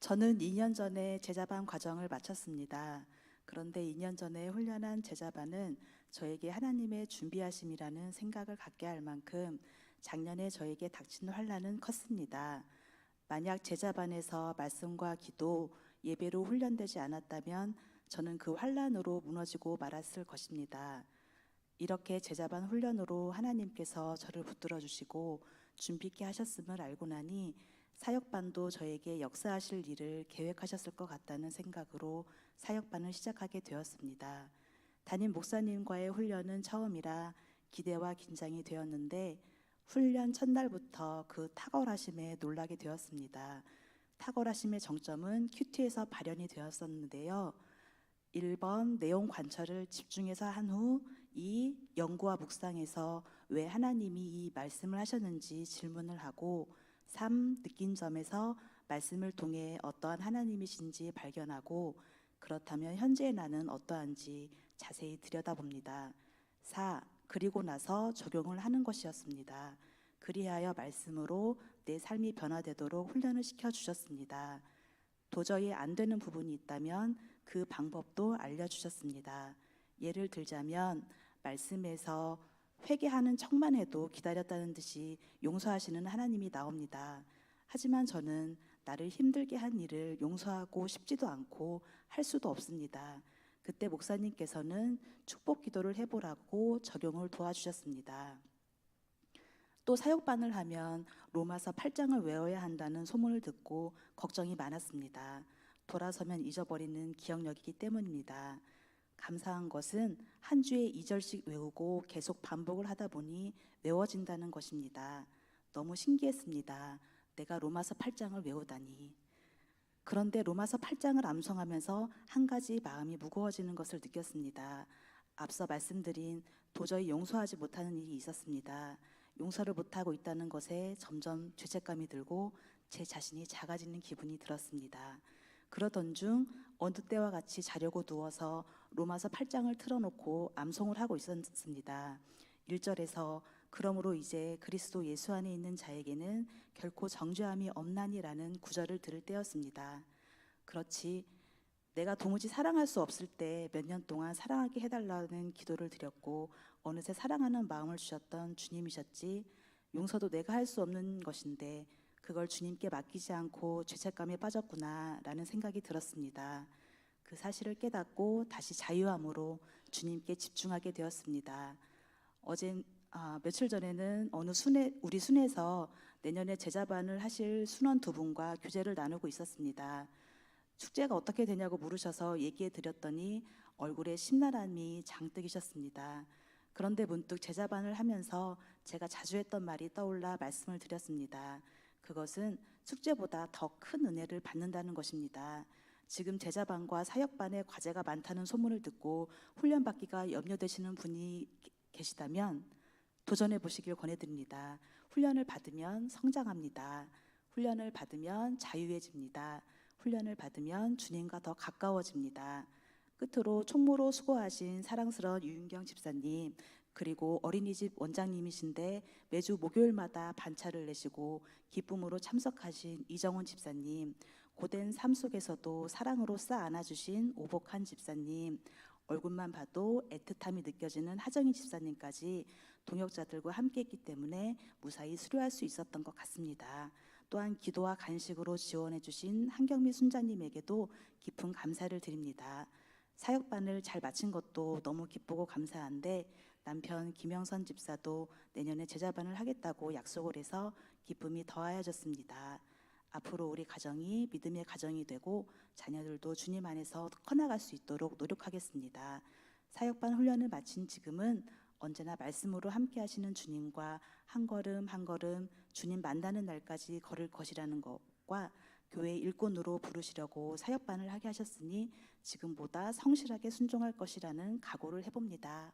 저는 2년 전에 제자반 과정을 마쳤습니다. 그런데 2년 전에 훈련한 제자반은 저에게 하나님의 준비하심이라는 생각을 갖게 할 만큼 작년에 저에게 닥친 환난은 컸습니다. 만약 제자반에서 말씀과 기도, 예배로 훈련되지 않았다면 저는 그 환난으로 무너지고 말았을 것입니다. 이렇게 제자반 훈련으로 하나님께서 저를 붙들어 주시고 준비 있게 하셨음을 알고 나니 사역반도 저에게 역사하실 일을 계획하셨을 것 같다는 생각으로 사역반을 시작하게 되었습니다. 담임 목사님과의 훈련은 처음이라 기대와 긴장이 되었는데 훈련 첫날부터 그 탁월하심에 놀라게 되었습니다. 탁월하심의 정점은 큐티에서 발현이 되었었는데요. 1번 내용 관철을 집중해서 한 후 2. 연구와 묵상해서 왜 하나님이 이 말씀을 하셨는지 질문을 하고 3. 느낀 점에서 말씀을 통해 어떠한 하나님이신지 발견하고 그렇다면 현재의 나는 어떠한지 자세히 들여다봅니다. 4. 그리고 나서 적용을 하는 것이었습니다. 그리하여 말씀으로 내 삶이 변화되도록 훈련을 시켜주셨습니다. 도저히 안 되는 부분이 있다면 그 방법도 알려주셨습니다. 예를 들자면 말씀에서 회개하는 척만 해도 기다렸다는 듯이 용서하시는 하나님이 나옵니다. 하지만 저는 나를 힘들게 한 일을 용서하고 싶지도 않고 할 수도 없습니다. 그때 목사님께서는 축복 기도를 해보라고 적용을 도와주셨습니다. 또 사역반을 하면 로마서 8장을 외워야 한다는 소문을 듣고 걱정이 많았습니다. 돌아서면 잊어버리는 기억력이기 때문입니다. 감사한 것은 한 주에 2절씩 외우고 계속 반복을 하다 보니 외워진다는 것입니다. 너무 신기했습니다. 내가 로마서 8장을 외우다니. 그런데 로마서 8장을 암송하면서 한 가지 마음이 무거워지는 것을 느꼈습니다. 앞서 말씀드린 도저히 용서하지 못하는 일이 있었습니다. 용서를 못하고 있다는 것에 점점 죄책감이 들고 제 자신이 작아지는 기분이 들었습니다. 그러던 중 어느 때와 같이 자려고 누워서 로마서 8장을 틀어놓고 암송을 하고 있었습니다. 1절에서 그러므로 이제 그리스도 예수 안에 있는 자에게는 결코 정죄함이 없나니라는 구절을 들을 때였습니다. 그렇지, 내가 도무지 사랑할 수 없을 때 몇 년 동안 사랑하게 해달라는 기도를 드렸고 어느새 사랑하는 마음을 주셨던 주님이셨지, 용서도 내가 할 수 없는 것인데 그걸 주님께 맡기지 않고 죄책감에 빠졌구나 라는 생각이 들었습니다. 그 사실을 깨닫고 다시 자유함으로 주님께 집중하게 되었습니다. 며칠 전에는 우리 순에서 내년에 제자반을 하실 순원 두 분과 교제를 나누고 있었습니다. 축제가 어떻게 되냐고 물으셔서 얘기해 드렸더니 얼굴에 심란함이 장뜩이셨습니다. 그런데 문득 제자반을 하면서 제가 자주 했던 말이 떠올라 말씀을 드렸습니다. 그것은 축제보다 더 큰 은혜를 받는다는 것입니다. 지금 제자반과 사역반의 과제가 많다는 소문을 듣고 훈련받기가 염려되시는 분이 계시다면 도전해 보시길 권해드립니다. 훈련을 받으면 성장합니다. 훈련을 받으면 자유해집니다. 훈련을 받으면 주님과 더 가까워집니다. 끝으로 총무로 수고하신 사랑스러운 유윤경 집사님, 그리고 어린이집 원장님이신데 매주 목요일마다 반차를 내시고 기쁨으로 참석하신 이정훈 집사님, 고된 삶 속에서도 사랑으로 쌓아 안아주신 오복한 집사님, 얼굴만 봐도 애틋함이 느껴지는 하정희 집사님까지 동역자들과 함께했기 때문에 무사히 수료할 수 있었던 것 같습니다. 또한 기도와 간식으로 지원해 주신 한경미 순자님에게도 깊은 감사를 드립니다. 사역반을 잘 마친 것도 너무 기쁘고 감사한데 남편 김영선 집사도 내년에 제자반을 하겠다고 약속을 해서 기쁨이 더하여졌습니다. 앞으로 우리 가정이 믿음의 가정이 되고 자녀들도 주님 안에서 커나갈 수 있도록 노력하겠습니다. 사역반 훈련을 마친 지금은 언제나 말씀으로 함께 하시는 주님과 한 걸음 한 걸음 주님 만나는 날까지 걸을 것이라는 것과 교회 일꾼으로 부르시려고 사역반을 하게 하셨으니 지금보다 성실하게 순종할 것이라는 각오를 해봅니다.